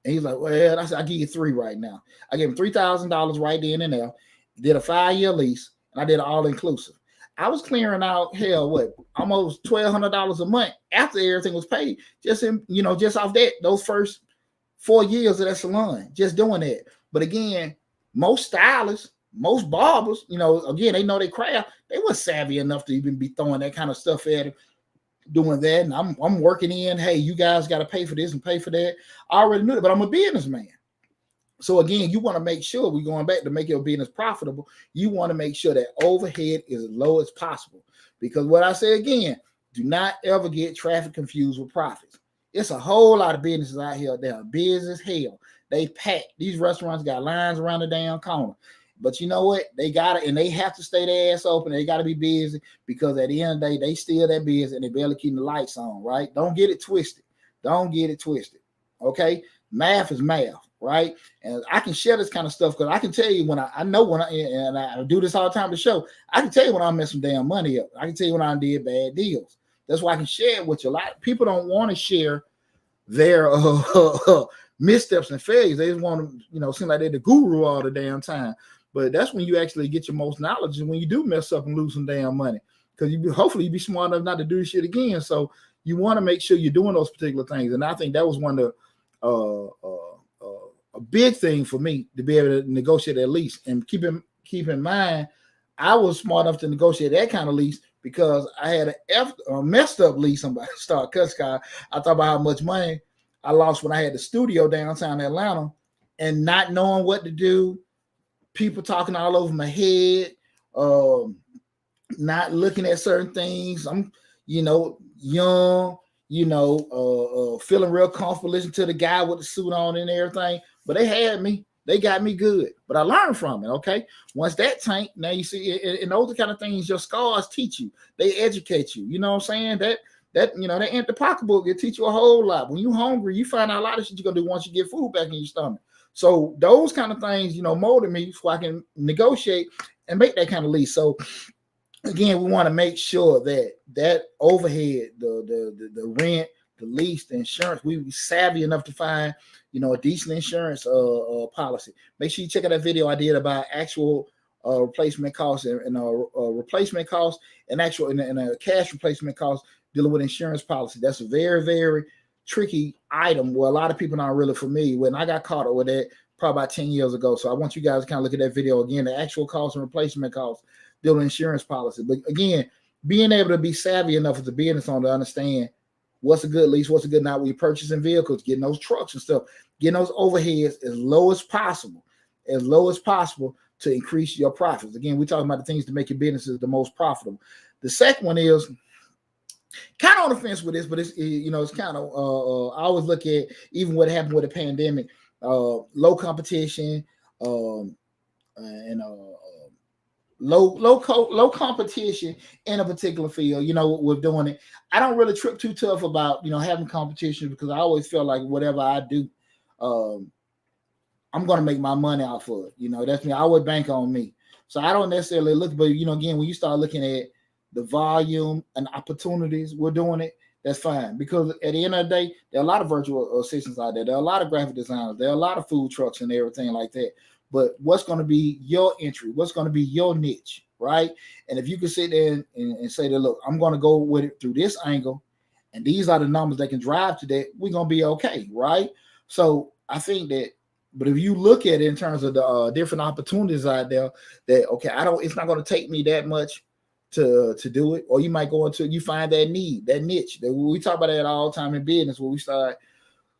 And he's like, well, I said, I give you 3 right now. I gave him $3,000 right then and there. Did a 5-year lease, and I did an all-inclusive. I was clearing out, almost $1,200 a month after everything was paid, just off that, those first 4 years of that salon, just doing that. But again, most stylists, most barbers, again, they know their craft. They weren't savvy enough to even be throwing that kind of stuff at him, doing that. And I'm working in, hey, you guys got to pay for this and pay for that. I already knew it, but I'm a businessman. So again, you want to make sure, we're going back to make your business profitable. You want to make sure that overhead is as low as possible. Because what I say again, do not ever get traffic confused with profits. It's a whole lot of businesses out here that are busy as hell. They pack. These restaurants got lines around the damn corner. But you know what? They got it, and they have to stay their ass open. They got to be busy because at the end of the day, they still that busy and they barely keeping the lights on, right? Don't get it twisted. Don't get it twisted. Okay? Math is math, right? And I can share this kind of stuff because I can tell you when I know when I do this all the time to show. I can tell you when I mess some damn money up. I can tell you when I did bad deals. That's why I can share it with you. A lot of people don't want to share their missteps and failures. They just want to, seem like they're the guru all the damn time. But that's when you actually get your most knowledge, and when you do mess up and lose some damn money, because hopefully you be smart enough not to do this shit again. So you want to make sure you're doing those particular things. And I think that was one of a big thing for me to be able to negotiate that lease. And keep in mind, I was smart enough to negotiate that kind of lease because I had a messed up lease. Somebody start cuss car. I thought about how much money I lost when I had the studio downtown Atlanta and not knowing what to do. People talking all over my head, not looking at certain things. I'm, young, feeling real comfortable listening to the guy with the suit on and everything. But they had me. They got me good. But I learned from it, okay? Once that tank, now you see, and those are the kind of things your scars teach you. They educate you. You know what I'm saying? That empty pocketbook, it teach you a whole lot. When you're hungry, you find out a lot of shit you're going to do once you get food back in your stomach. So those kind of things, molded me so I can negotiate and make that kind of lease. So again, we want to make sure that overhead, the rent, the lease, the insurance, we be savvy enough to find, a decent insurance policy. Make sure you check out that video I did about actual replacement costs and replacement costs and actual and a cash replacement cost dealing with insurance policy. That's a very, very tricky item where a lot of people aren't really familiar with. And I got caught up with that probably about 10 years ago. So I want you guys to kind of look at that video again, the actual cost and replacement costs, dealing with insurance policy. But again, being able to be savvy enough as a business owner to understand what's a good lease, what's a good not when you're purchasing vehicles, getting those trucks and stuff, getting those overheads as low as possible to increase your profits. Again, we're talking about the things to make your businesses the most profitable. The second one is kind of on the fence with this, but it's kind of I always look at even what happened with the pandemic, low competition, and low competition in a particular field. We're doing it. I don't really trip too tough about having competition because I always feel like whatever I do, I'm going to make my money out for it. That's me. I would bank on me. So I don't necessarily look, but again, when you start looking at the volume and opportunities, we're doing it. That's fine. Because at the end of the day, there are a lot of virtual assistants out there. There are a lot of graphic designers. There are a lot of food trucks and everything like that. But what's going to be your entry? What's going to be your niche, right? And if you can sit there and say that, look, I'm going to go with it through this angle, and these are the numbers that can drive to that, we're going to be okay, right? So I think that, but if you look at it in terms of the different opportunities out there, that, okay, it's not going to take me that much to do it, or you might go into, you find that need, that niche. That we talk about that all the time in business, where we start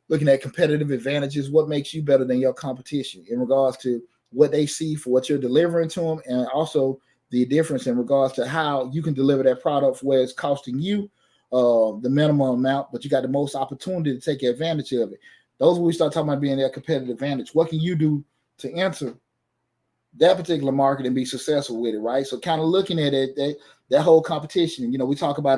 looking at competitive advantages, what makes you better than your competition in regards to what they see for what you're delivering to them, and also the difference in regards to how you can deliver that product for where it's costing you the minimum amount, but you got the most opportunity to take advantage of it. Those when we start talking about being that competitive advantage. What can you do to enter that particular market and be successful with it, right? So kind of looking at it, that whole competition, we talk about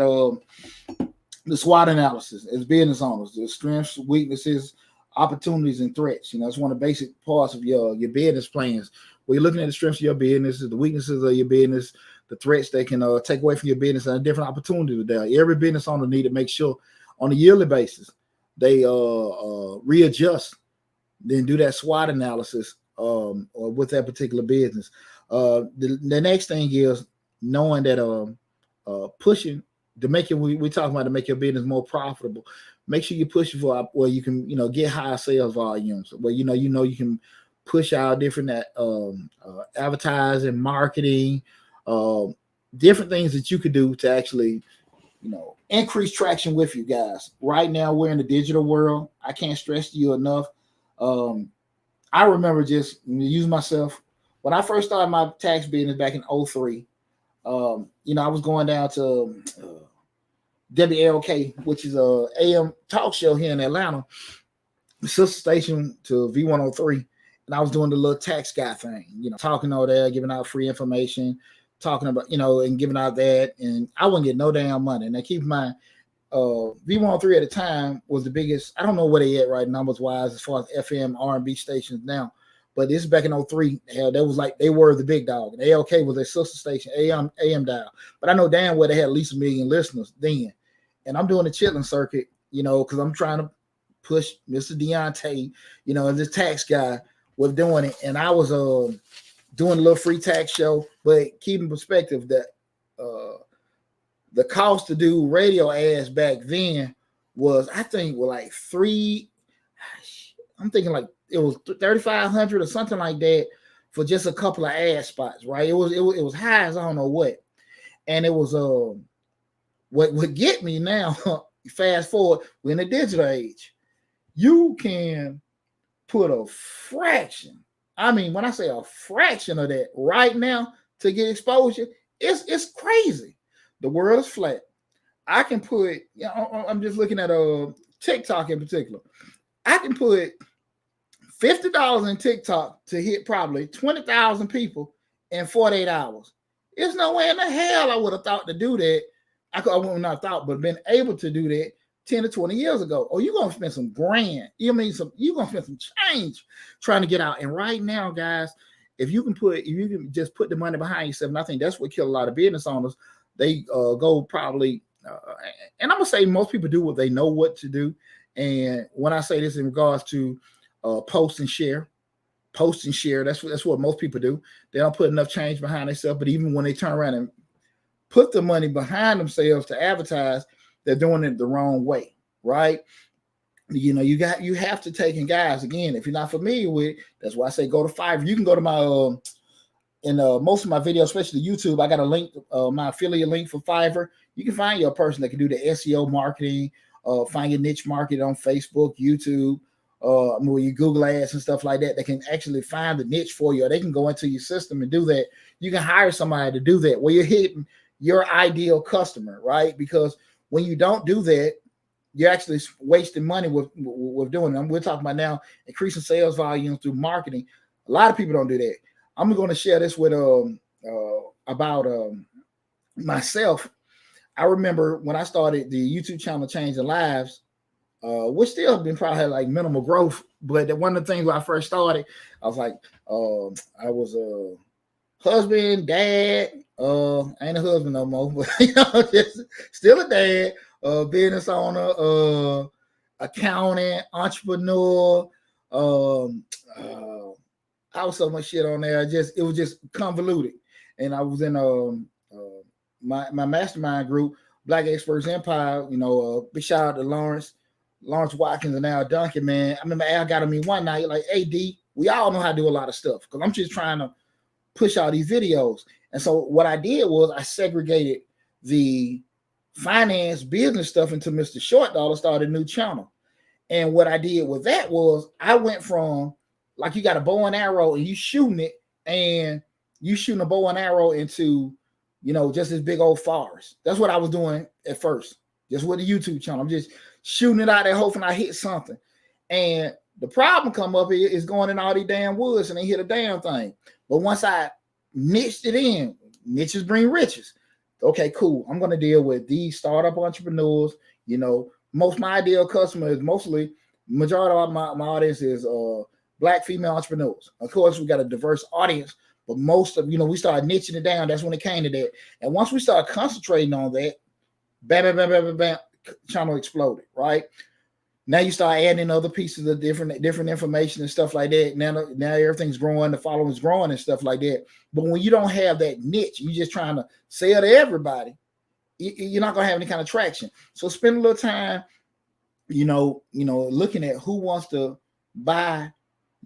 the SWOT analysis as business owners, the strengths, weaknesses, opportunities, and threats. It's one of the basic parts of your business plans, where you're looking at the strengths of your business, the weaknesses of your business, the threats they can take away from your business, and a different opportunity there. Every business owner need to make sure on a yearly basis they readjust, then do that SWOT analysis or with that particular business. The next thing is knowing that pushing to make it, we talking about to make your business more profitable. Make sure you push for where you can get higher sales volumes, where you can push out different advertising, marketing, different things that you could do to actually increase traction with you guys. Right now we're in the digital world. I can't stress to you enough. I remember just use myself when I first started my tax business back in '03. I was going down to WLK, which is a AM talk show here in Atlanta, sister station to V103, and I was doing the little tax guy thing, talking over there, giving out free information, talking about, and giving out that, and I wouldn't get no damn money. And I keep in mind, V103 at the time was the biggest. I don't know where they at right numbers wise as far as FM R&B stations now, but this is back in '03. Hell, that was like they were the big dog. And ALK was their sister station, AM dial. But I know damn well they had at least 1 million listeners then. And I'm doing the chitlin circuit, because I'm trying to push Mr. Deonte, as this tax guy was doing it. And I was doing a little free tax show, but keep in perspective that the cost to do radio ads back then was, I think, like I'm thinking like it was $3,500 or something like that for just a couple of ad spots, right? It was high as I don't know what, and it was what would get me now. Fast forward, we're in the digital age, you can put a fraction. I mean, when I say a fraction of that right now to get exposure, it's crazy. The world is flat. I can put, I'm just looking at TikTok in particular. I can put $50 in TikTok to hit probably 20,000 people in 48 hours. There's no way in the hell I would have thought to do that. I would not thought, but been able to do that 10 to 20 years ago. Oh, you're going to spend some grand. You're going to spend some change trying to get out. And right now, guys, if you can just put the money behind yourself, and I think that's what killed a lot of business owners. They go probably, and I'm going to say most people do what they know what to do. And when I say this in regards to post and share, that's what most people do. They don't put enough change behind themselves. But even when they turn around and put the money behind themselves to advertise, they're doing it the wrong way, right? You have to take, and guys, again, if you're not familiar with it, that's why I say go to Fiverr. You can go to my in most of my videos, especially YouTube, I got a link, my affiliate link for Fiverr. You can find your person that can do the SEO marketing, find your niche market on Facebook, YouTube, where you Google ads and stuff like that. They can actually find the niche for you, or they can go into your system and do that. You can hire somebody to do that where you're hitting your ideal customer, right? Because when you don't do that, you're actually wasting money with doing it. We're talking about now increasing sales volume through marketing. A lot of people don't do that. I'm going to share this with about myself. I remember when I started the YouTube channel Changing Lives, which still been probably had like minimal growth, but one of the things when I first started, I was like, I was a husband, dad, ain't a husband no more, but just still a dad, business owner, accountant, entrepreneur. I was so much shit on there. It was just convoluted. And I was in my mastermind group, Black Experts Empire. Big shout out to Lawrence Watkins and Al Duncan, man. I remember Al got on me one night, like, hey, D, we all know how to do a lot of stuff because I'm just trying to push out these videos. And so what I did was I segregated the finance business stuff into Mr. Short Dollar, started a new channel. And what I did with that was I went from, like, you got a bow and arrow and you shooting it, and you shooting a bow and arrow into, just this big old forest. That's what I was doing at first, just with the YouTube channel. I'm just shooting it out there, hoping I hit something. And the problem come up here is going in all these damn woods and they hit a damn thing. But once I niched it in, niches bring riches. Okay, cool. I'm going to deal with these startup entrepreneurs. Most my ideal customer is majority of my audience is Black female entrepreneurs. Of course, we got a diverse audience, but most of, we started niching it down. That's when it came to that. And once we started concentrating on that, bam, bam, bam, bam, bam, bam, channel exploded, right? Now you start adding other pieces of different information and stuff like that. Now everything's growing, the following's growing and stuff like that. But when you don't have that niche, you're just trying to sell to everybody, you're not going to have any kind of traction. So spend a little time, looking at who wants to buy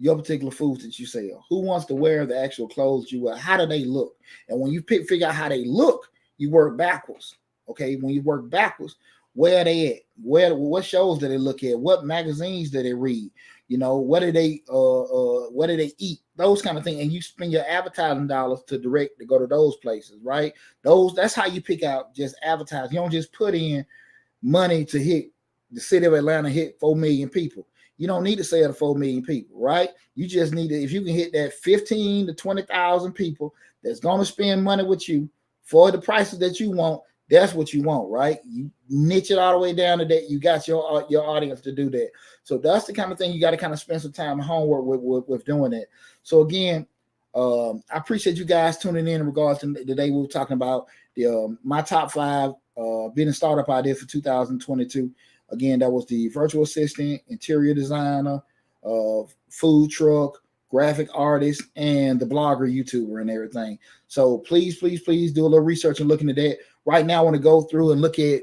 your particular foods that you sell, who wants to wear the actual clothes you wear, how do they look? And when you figure out how they look, you work backwards. Okay, when you work backwards, Where are they at? What shows do they look at? What magazines do they read? What do they eat? Those kind of things. And you spend your advertising dollars to go to those places, right? That's how you pick out just advertising. You don't just put in money to hit the city of Atlanta, hit 4 million people. You don't need to sell to 4 million people, right? You just need to, if you can hit that 15 to 20,000 people that's going to spend money with you for the prices that you want, that's what you want, right? You niche it all the way down to that. You got your audience to do that. So that's the kind of thing you got to kind of spend some time and homework with doing that. So again, I appreciate you guys tuning in regards to today. We were talking about the my top 5 business startup ideas for 2022. Again, that was the virtual assistant, interior designer, food truck, graphic artist, and the blogger, YouTuber, and everything. So please do a little research and look into that. Right now, I want to go through and look at,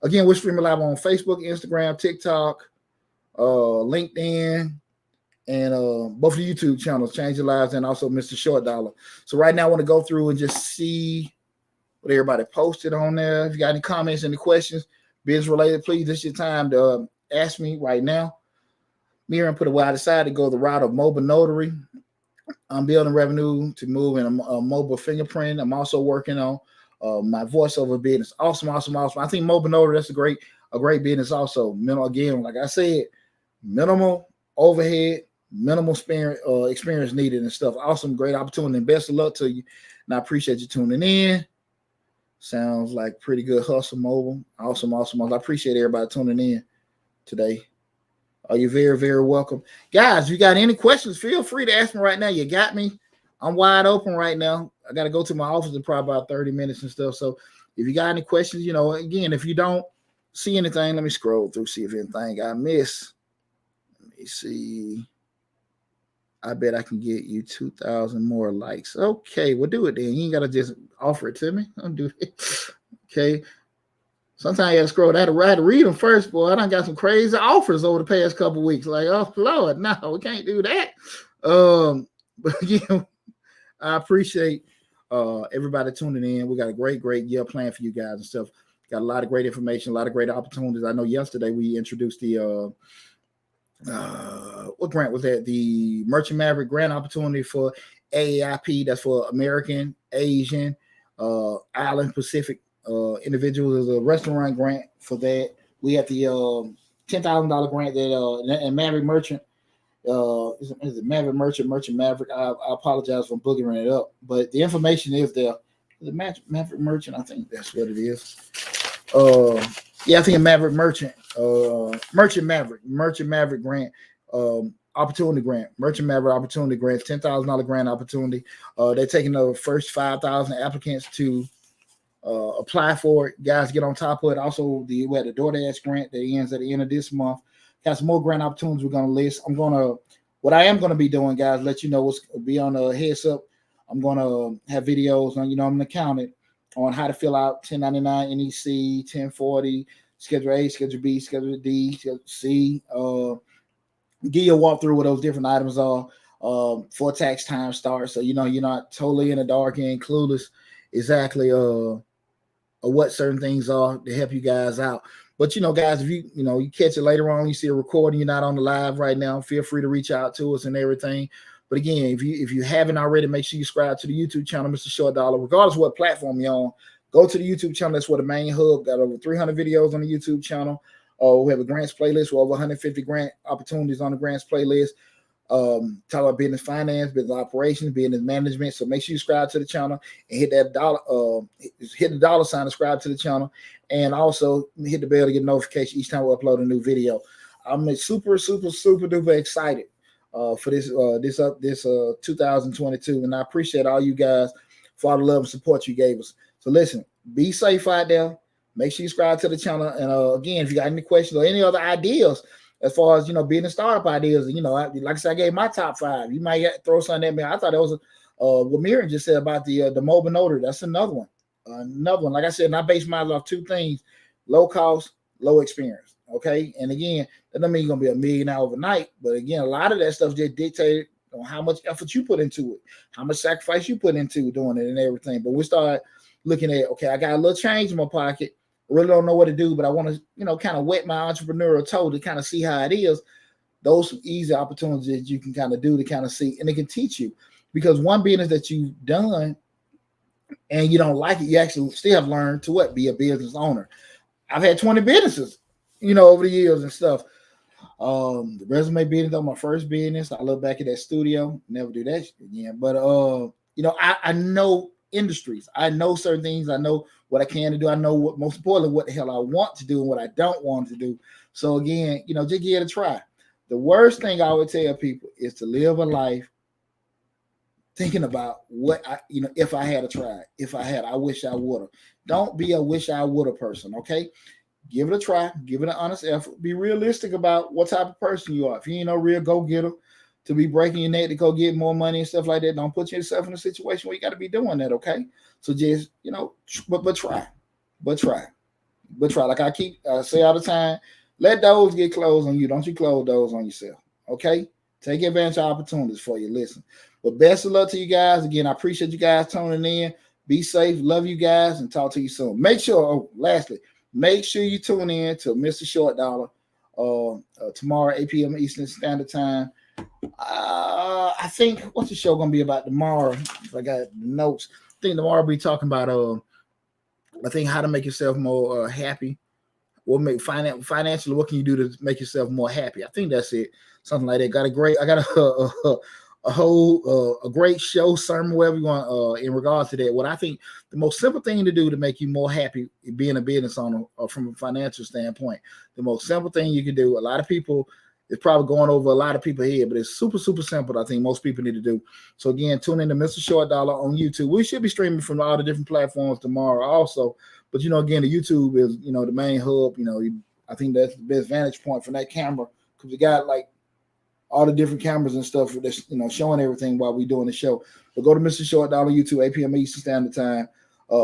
again, we're streaming live on Facebook, Instagram, TikTok, LinkedIn, and both the YouTube channels, Change Your Lives, and also Mr. Short Dollar. So right now, I want to go through and just see what everybody posted on there. If you got any comments, any questions, business related, please, this is your time to ask me right now. Miriam put a while aside to go the route of mobile notary. I'm building revenue to move in a mobile fingerprint. I'm also working on my voiceover business. Awesome. I think mobile notary, that's a great business also. Again, like I said, minimal overhead, minimal experience needed and stuff. Awesome, great opportunity, and best of luck to you. And I appreciate you tuning in. Sounds like pretty good hustle mobile. Awesome. I appreciate everybody tuning in today. Are you very, very welcome. Guys, you got any questions, feel free to ask me right now. You got me. I'm wide open right now. I got to go to my office in probably about 30 minutes and stuff. So if you got any questions, again, if you don't see anything, let me scroll through, see if anything I miss. Let me see. I bet I can get you 2,000 more likes. Okay, we'll do it then. You ain't got to just offer it to me. I'll do it. Okay. Sometimes you got to scroll. I had to read them first, boy. I done got some crazy offers over the past couple of weeks. Like, oh, Lord, no, we can't do that. But again, I appreciate everybody tuning in. We got a great year plan for you guys and stuff. Got a lot of great information, a lot of great opportunities. I know yesterday we introduced the what grant was that? The Merchant Maverick grant opportunity for AAIP. That's for American, Asian, Island Pacific individuals. There's a restaurant grant for that. We have the $10,000 grant that and Maverick Merchant. Is it Maverick Merchant Maverick? I apologize for boogering it up, but the information is there. The Maverick Merchant, I think that's what it is. I think a Maverick Merchant, Merchant Maverick grant, opportunity grant, Merchant Maverick opportunity grant, $10,000 grant opportunity. They're taking the first 5,000 applicants to apply for it. Guys, get on top of it. Also, we had the DoorDash grant that ends at the end of this month. Got some more grant opportunities we're gonna list. What I am gonna be doing, guys, let you know what's be on the heads up. I'm gonna have videos on, I'm an accountant, on how to fill out 1099 NEC, 1040, Schedule A, Schedule B, Schedule D, Schedule C. Give you a walkthrough what those different items are for tax time starts. So you're not totally in the dark and clueless exactly what certain things are to help you guys out. But guys, if you catch it later on, you see a recording, you're not on the live right now, feel free to reach out to us and everything. But again, if you haven't already, make sure you subscribe to the YouTube channel, Mr. Short Dollar, regardless of what platform you're on. Go to the YouTube channel. That's where the main hub. Got over 300 videos on the YouTube channel. We have a grants playlist with over 150 grant opportunities on the grants playlist. Talk about business finance, business operations, business management. So make sure you subscribe to the channel and hit that hit the dollar sign, subscribe to the channel, and also hit the bell to get notification each time we upload a new video. I'm super duper excited for this 2022, and I appreciate all you guys for all the love and support you gave us. So listen, be safe out there. Make sure you subscribe to the channel, and again, if you got any questions or any other ideas as far as being a startup ideas, like I said, I gave my top 5. You might throw something at me. I thought it was what Miriam just said about the mobile notary. That's another one. Like I said, and I base mine off 2 things: low cost, low experience. Okay, and again, that doesn't mean you're gonna be a millionaire overnight. But again, a lot of that stuff just dictated on how much effort you put into it, how much sacrifice you put into doing it, and everything. But we start looking at, okay, I got a little change in my pocket. really don't know what to do, but I want to, kind of wet my entrepreneurial toe to kind of see how it is. Those are easy opportunities that you can kind of do to kind of see, and it can teach you. Because one business that you've done and you don't like it, you actually still have learned to what? Be a business owner. I've had 20 businesses, over the years and stuff. The resume business on my first business. I look back at that studio, never do that again. But I know industries. I know certain things. I know what I can do. I know what, most importantly, what the hell I want to do and what I don't want to do. So again, just give it a try. The worst thing I would tell people is to live a life thinking about what if I had a try, I wish I would have. Don't be a wish I would have person, okay? Give it a try, give it an honest effort. Be realistic about what type of person you are. If you ain't no real go-getter to be breaking your neck to go get more money and stuff like that, don't put yourself in a situation where you got to be doing that, okay? So just, but try. Like I say all the time, let those get closed on you. Don't you close those on yourself, okay? Take advantage of opportunities for you. Listen. But best of luck to you guys. Again, I appreciate you guys tuning in. Be safe. Love you guys and talk to you soon. Lastly, make sure you tune in to Mr. Short Dollar tomorrow, 8 p.m. Eastern Standard Time. I think, what's the show going to be about tomorrow? If I got the notes. I think tomorrow we'll be talking about, I think, how to make yourself more happy. What make financially? What can you do to make yourself more happy? I think that's it. Something like that. I got a great show, sermon, whatever you want, in regards to that. What I think the most simple thing to do to make you more happy being a business owner from a financial standpoint, the most simple thing you can do. A lot of people, it's probably going over a lot of people here, but it's super, super simple. I think most people need to do. So again, tune in to Mr. Short Dollar on YouTube. We should be streaming from all the different platforms tomorrow also. But again, the YouTube is, the main hub. I think that's the best vantage point from that camera, because we got like all the different cameras and stuff that's, showing everything while we're doing the show. But go to Mr. Short Dollar YouTube, 8 p.m. Eastern Standard Time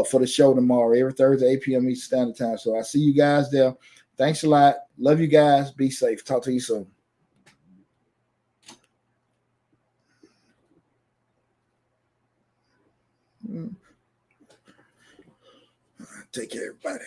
for the show tomorrow, every Thursday, 8 p.m. Eastern Standard Time. So I see you guys there. Thanks a lot. Love you guys. Be safe. Talk to you soon. Take care, everybody.